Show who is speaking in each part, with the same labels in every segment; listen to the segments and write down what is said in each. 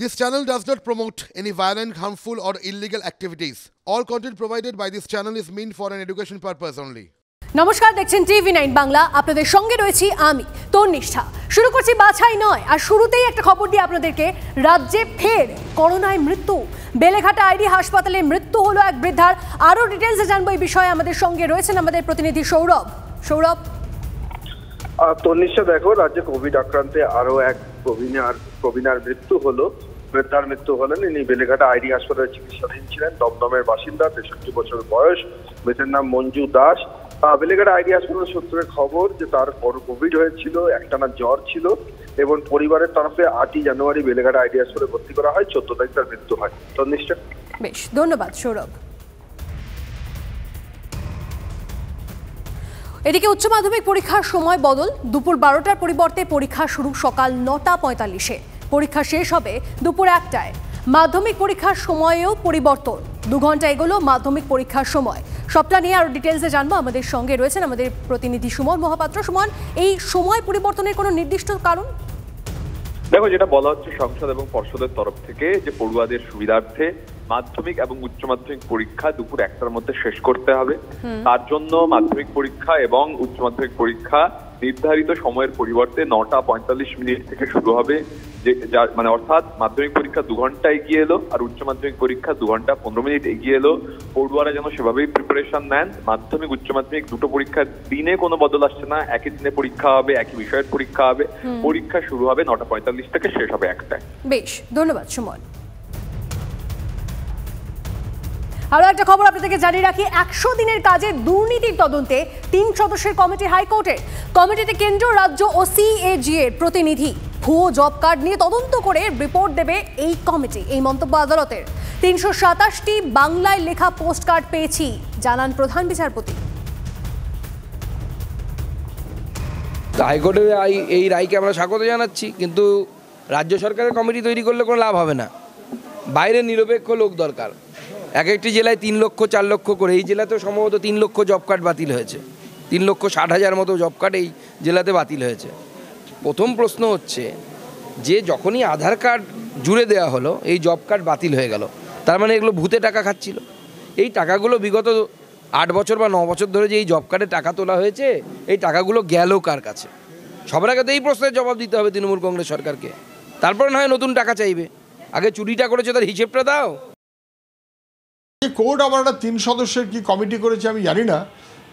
Speaker 1: This channel does not promote any violent, harmful, or illegal activities. All content provided by this channel is meant for an education purpose only.
Speaker 2: নমস্কার, দেখছেন TV 9 Bangla. আপনাদের সঙ্গে রয়েছি আমি তন্নিষ্ঠা। শুরু করছি বাছাই নয়, আর শুরুতেই একটা খবর দিয়ে আপনাদেরকে। রাজ্যে ফের করোনায় মৃত্যু। বেলেঘাটা আইডি হাসপাতালে মৃত্যু হলো এক বৃদ্ধার। আরও ডিটেলসে জানবো এই বিষয়ে। আমাদের সঙ্গে রয়েছেন আমাদের প্রতিনিধি সৌরভ। সৌরভ,
Speaker 3: তন্নিষ্ঠা, দেখো, রাজ্যে কোভিড আক্রান্তে আরো এক প্রবীণার মৃত্যু হলো। বৃদ্ধার মৃত্যু হলেন। ইনি বেলেঘাটা আইডি হাসপাতালে চিকিৎসাধীন ছিলেন। দমদমের বাসিন্দা, 63 বছর বয়স। মৃতের নাম মঞ্জু দাস। বেলেঘাটা আইডি হাসপাতাল সূত্রে খবর যে তার কোভিড হয়েছিল, একটানা জ্বর ছিল এবং পরিবারের তরফে 8ই জানুয়ারি বেলেঘাটা আইডি হাসপাতালে ভর্তি করা হয়। 14 তারিখ তার মৃত্যু হয়। তন্নিষ্ঠা,
Speaker 2: বেশ, ধন্যবাদ সৌরভ। এদিকে উচ্চ মাধ্যমিক পরীক্ষার সময় বদল। দুপুর 12টার পরিবর্তে পরীক্ষা শুরু সকাল 9:45-এ। পরীক্ষা শেষ হবে দুপুর 1টায়। মাধ্যমিক পরীক্ষার সময়েও পরিবর্তন, 2 ঘন্টা এগোলো মাধ্যমিক পরীক্ষার সময়। সবটা নিয়ে আরো ডিটেলসে জানবো। আমাদের সঙ্গে রয়েছেন আমাদের প্রতিনিধি সুমন মহাপাত্র। সুমন, এই সময় পরিবর্তনের কোনো নির্দিষ্ট কারণ?
Speaker 4: দেখো, যেটা বলা হচ্ছে সংসদ এবং পর্ষদের তরফ থেকে যে পড়ুয়াদের সুবিধার্থে মাধ্যমিক এবং উচ্চ মাধ্যমিক পরীক্ষা দুপুর 1টার মধ্যে শেষ করতে হবে। তার জন্য মাধ্যমিক পরীক্ষা এবং উচ্চ মাধ্যমিক পরীক্ষা নির্ধারিত সময়ের পরিবর্তে 9:45 থেকে শুরু হবে। মানে অর্থাৎ মাধ্যমিক পরীক্ষা 2 ঘন্টা এগিয়ে এলো, আর উচ্চ মাধ্যমিক পরীক্ষা 2 ঘন্টা 15 মিনিট এগিয়ে এলো। পড়ুয়ারা যেন সেভাবেই প্রিপারেশন নেন। মাধ্যমিক উচ্চ মাধ্যমিক দুটো পরীক্ষার দিনে কোনো বদল আসছে না। একই দিনে পরীক্ষা হবে, একই বিষয়ের পরীক্ষা হবে। পরীক্ষা শুরু হবে 9:45 থেকে, শেষ হবে 1টায়।
Speaker 2: বেশ, ধন্যবাদ সুমন। আরো একটা খবর আপনাদেরকে জানিয়ে রাখি। 100 দিনের কাজে দুর্নীতির তদন্তে 3 সদস্যের কমিটি হাইকোর্টের। কমিটিতে কেন্দ্র, রাজ্য ও সিএজি এর প্রতিনিধি। ভুয়ো জব কার্ড নিয়ে তদন্ত করে রিপোর্ট দেবে এই কমিটি। এই মন্তব্য আদালতের। 327টি বাংলায় লেখা পোস্ট কার্ড পেয়েছি, জানান প্রধান বিচারপতি।
Speaker 5: হাইকোর্টের এই রায়কে আমরা স্বাগত জানাচ্ছি, কিন্তু রাজ্য সরকারের কমিটি তৈরি করলে কোনো লাভ হবে না। বাইরে নিরপেক্ষ লোক দরকার। একটি জেলায় 3 লক্ষ 4 লক্ষ করে, এই জেলাতেও সম্ভবত 3 লক্ষ জব কার্ড বাতিল হয়েছে। 3,60,000 মতো জব কার্ড এই জেলাতে বাতিল হয়েছে। প্রথম প্রশ্ন হচ্ছে যে যখনই আধার কার্ড জুড়ে দেওয়া হলো, এই জব কার্ড বাতিল হয়ে গেল, তার মানে এগুলো ভূতে টাকা খাচ্ছিল। এই টাকাগুলো বিগত 8 বছর বা 9 বছর ধরে যে এই জব কার্ডে টাকা তোলা হয়েছে, এই টাকাগুলো গেল কার কাছে? সবার আগে তো এই প্রশ্নের জবাব দিতে হবে তৃণমূল কংগ্রেস সরকারকে। তারপরে না হয় নতুন টাকা চাইবে, আগে চুরিটা করেছে তার হিসেবটা দাও।
Speaker 6: কোর্ট আবার একটা 3 সদস্যের কি কমিটি করেছে আমি জানি না,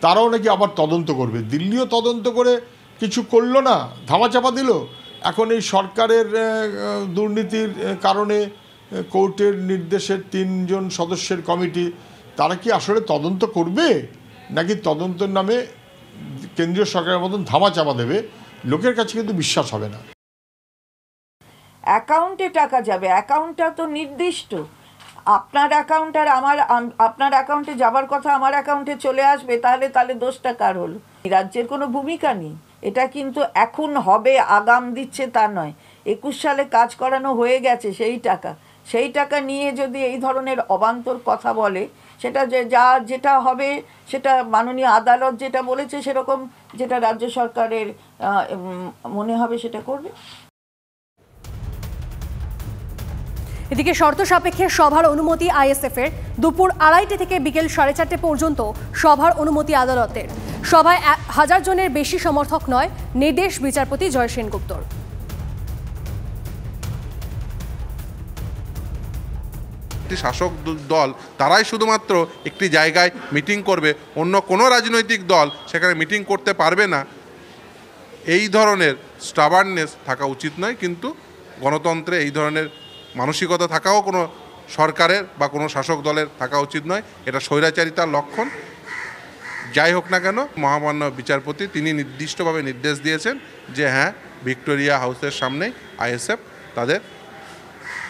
Speaker 6: তারাও নাকি আবার তদন্ত করবে। দিল্লিও তদন্ত করে কিছু করলো না, ধামাচাপা দিল। এখন এই সরকারের দুর্নীতির কারণে কোর্টের নির্দেশের 3 জন সদস্যের কমিটি, তারা কি আসলে তদন্ত করবে নাকি তদন্তের নামে কেন্দ্রীয় সরকারের মতন ধামাচাপা দেবে? লোকের কাছে কিন্তু বিশ্বাস হবে না।
Speaker 7: অ্যাকাউন্টে টাকা যাবে, অ্যাকাউন্টটা তো নির্দিষ্ট। আপনার অ্যাকাউন্ট আর আপনার অ্যাকাউন্টে যাবার কথা আমার অ্যাকাউন্টে চলে আসবে, তাহলে দোষটা কার হলো? রাজ্যের কোনো ভূমিকা নেই। এটা কিন্তু এখন হবে, আগাম দিচ্ছে তা নয়। 21 সালে কাজ করানো হয়ে গেছে সেই টাকা নিয়ে যদি এই ধরনের অবান্তর কথা বলে, সেটা যেটা হবে সেটা মাননীয় আদালত যেটা বলেছে সেরকম, যেটা রাজ্য সরকারের মনে হবে সেটা করবে।
Speaker 2: এদিকে শর্ত সাপেক্ষে সভার অনুমতি আইএসএফ-এর। দুপুর 2:30 থেকে বিকেল 4:30 পর্যন্ত সভার অনুমতি আদালতের। সভায় 1000 জনের বেশি সমর্থক নয়, নির্দেশ বিচারপতি জয় সেনগুপ্তর।
Speaker 8: শাসক দল তারাই শুধুমাত্র একটি জায়গায় মিটিং করবে, অন্য কোনো রাজনৈতিক দল সেখানে মিটিং করতে পারবে না, এই ধরনের স্টাবার্ননেস থাকা উচিত নয়। কিন্তু গণতন্ত্রে এই ধরনের মানসিকতা থাকাও কোনো সরকারের বা কোনো শাসক দলের থাকা উচিত নয়। এটা স্বৈরাচারিতার লক্ষণ। যাই হোক না কেন, মহামান্য বিচারপতি তিনি নির্দিষ্টভাবে নির্দেশ দিয়েছেন যে হ্যাঁ, ভিক্টোরিয়া হাউসের সামনেই আইএসএফ তাদের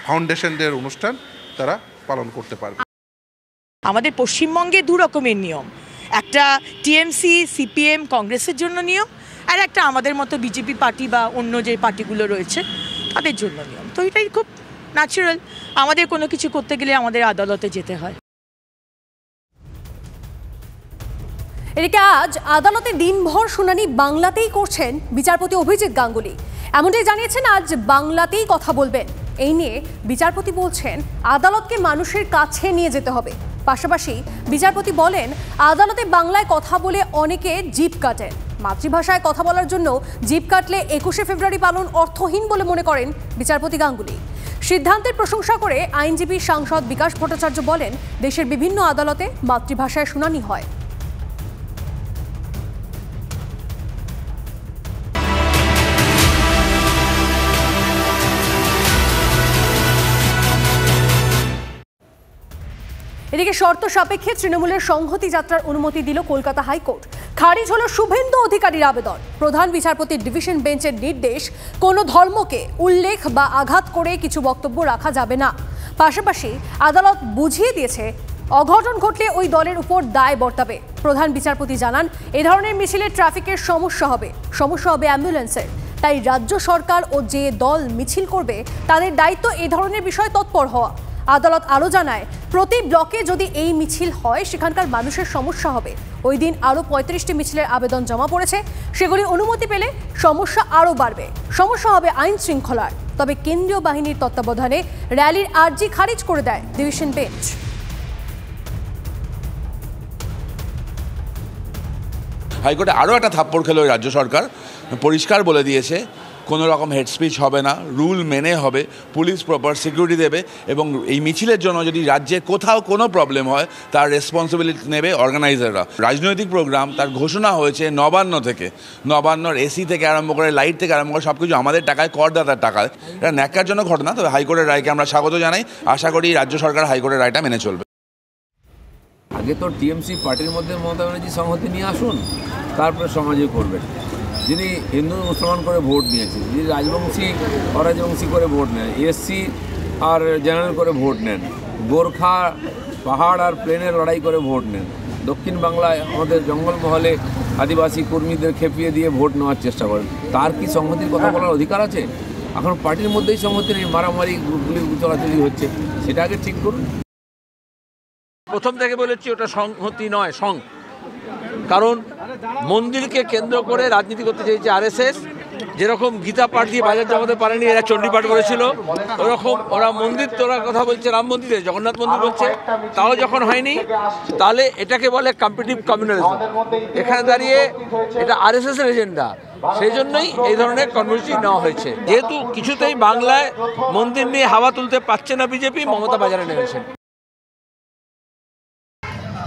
Speaker 8: ফাউন্ডেশনদের অনুষ্ঠান তারা পালন করতে পারবে।
Speaker 9: আমাদের পশ্চিমবঙ্গে 2 রকমের নিয়ম, একটা টিএমসি সিপিএম কংগ্রেসের জন্য নিয়ম, আর একটা আমাদের মতো বিজেপি পার্টি বা অন্য যে পার্টিগুলো রয়েছে তাদের জন্য নিয়ম। তো এটাই খুব ন্যাচারাল। আমাদের কোনো কিছু করতে গেলে আমাদের আদালতে যেতে হয়।
Speaker 2: এদিকে আজ আদালতে দিনভর শুনানি বাংলাতেই করছেন বিচারপতি অভিজিৎ গাঙ্গুলি। এমনটাই জানিয়েছেন আজ বাংলাতেই কথা বলবেন। এই নিয়ে বিচারপতি বলছেন আদালতকে মানুষের কাছে নিয়ে যেতে হবে। পাশাপাশি বিচারপতি বলেন আদালতে বাংলায় কথা বলে অনেকে জিভ কাটেন, মাতৃভাষায় কথা বলার জন্য জিভ কাটলে 21শে ফেব্রুয়ারি পালন অর্থহীন বলে মনে করেন বিচারপতি গাঙ্গুলি। সিদ্ধান্তের প্রশংসা করে আইনজীবী সাংসদ বিকাশ ভট্টাচার্য বলেন দেশের বিভিন্ন আদালতে মাতৃভাষায় শুনানি হয়। এদিকে শর্ত সাপেক্ষে তৃণমূলের সংহতি যাত্রার অনুমতি দিল কলকাতা হাইকোর্ট। খারিজ হলো শুভেন্দু অধিকারীর আবেদন। প্রধান বিচারপতির ডিভিশন বেঞ্চের নির্দেশ, কোনো ধর্মকে উল্লেখ বা আঘাত করে কিছু বক্তব্য রাখা যাবে না। পাশাপাশি আদালত বুঝিয়ে দিয়েছে অঘটন ঘটলে ওই দলের উপর দায় বর্তাবে। প্রধান বিচারপতি জানান এ ধরনের মিছিলে ট্রাফিকের সমস্যা হবে অ্যাম্বুলেন্সের। তাই রাজ্য সরকার ও যে দল মিছিল করবে তাদের দায়িত্ব এ ধরনের বিষয়ে তৎপর হওয়া। আদালত আরও জানায় প্রতি ব্লকে যদি এই মিছিল হয় সেখানকার মানুষের সমস্যা হবে। ওই দিন আরও 35টি মিছিলের আবেদন জমা পড়েছে, সেগুলি অনুমতি পেলে সমস্যা আরও বাড়বে। সমস্যা হবে আইন শৃঙ্খলার। তবে কেন্দ্রীয় বাহিনীর তত্ত্বাবধানে র্যালির আর্জি খারিজ করে দেয় ডিভিশন বেঞ্চ।
Speaker 10: হাইকোর্টে আরও একটা থাপ্পড় খেলো রাজ্য সরকার, পরিষ্কার বলে দিয়েছে কোনো রকম হেড স্পিচ হবে না, রুল মেনে হবে, পুলিশ প্রপার সিকিউরিটি দেবে এবং এই মিছিলের জন্য যদি রাজ্যে কোথাও কোনো প্রবলেম হয় তার রেসপন্সিবিলিটি নেবে অর্গানাইজাররা। রাজনৈতিক প্রোগ্রাম তার ঘোষণা হয়েছে নবান্ন থেকে, নবান্নর এসি থেকে আরম্ভ করে লাইট থেকে আরম্ভ করে সব কিছু আমাদের টাকায়, করদাতার টাকায়। এটা ন্যাক্কারজনক ঘটনা। তবে হাইকোর্টের রায়কে আমরা স্বাগত জানাই। আশা করি রাজ্য সরকার হাইকোর্টের রায়টা মেনে চলবে।
Speaker 11: আগে তো টিএমসি পার্টির মধ্যে মমতা ব্যানার্জি সংহতি নিয়ে আসুন, তারপরে সমাজে করবেন। যিনি হিন্দু মুসলমান করে ভোট নিয়েছেন, যিনি রাজবংশী অরাজবংশী করে ভোট নেন, এসসি আর জেনারেল করে ভোট নেন, গোর্খা পাহাড় আর প্লেনের লড়াই করে ভোট নেন, দক্ষিণ বাংলায় আমাদের জঙ্গলমহলে আদিবাসী কর্মীদের খেপিয়ে দিয়ে ভোট নেওয়ার চেষ্টা করেন, তার কি সংহতির কথা বলার অধিকার আছে? এখন পার্টির মধ্যেই সংহতি নেই, মারামারি গুলি চলাচলি হচ্ছে, সেটা আগে ঠিক করুন।
Speaker 12: প্রথম থেকে বলেছি ওটা সংহতি নয়, কারণ মন্দিরকে কেন্দ্র করে রাজনীতি করতে চাইছে আরএসএস। যেরকম গীতা পাঠ দিয়ে বাজার জমাতে পারেনি, এরা চণ্ডী পাঠ করেছিল, ওরকম ওরা মন্দির তোলার কথা বলছে, রাম মন্দিরে জগন্নাথ মন্দির বলছে, তাও যখন হয়নি তাহলে এটাকে বলে কম্পিটিটিভ কমিউনালিজম। এখানে দাঁড়িয়ে এটা আরএসএস এর এজেন্ডা, সেই জন্যই এই ধরনের কর্মসূচি নেওয়া হয়েছে। যেহেতু কিছুতেই বাংলায় মন্দির নিয়ে হাওয়া তুলতে পারছে না বিজেপি, মমতা বাজারে নেমেছেন।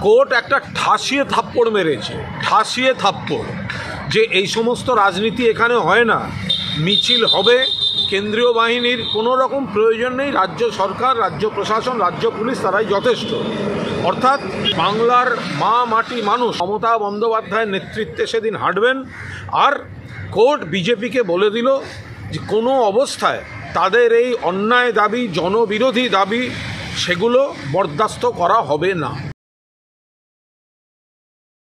Speaker 13: কোর্ট একটা ঠাসিয়ে থাপ্পড় মেরেছে, ঠাসিয়ে থাপ্পড়, যে এই সমস্ত রাজনীতি এখানে হয় না, মিছিল হবে, কেন্দ্রীয় বাহিনীর কোনো রকম প্রয়োজন নেই, রাজ্য সরকার, রাজ্য প্রশাসন, রাজ্য পুলিশ তারাই যথেষ্ট। অর্থাৎ বাংলার মা মাটি মানুষ মমতা বন্দ্যোপাধ্যায়ের নেতৃত্বে সেদিন হাঁটবেন। আর কোর্ট বিজেপিকে বলে দিল যে কোনো অবস্থায় তাদের এই অন্যায় দাবি, জনবিরোধী দাবি, সেগুলো বরদাস্ত করা হবে না।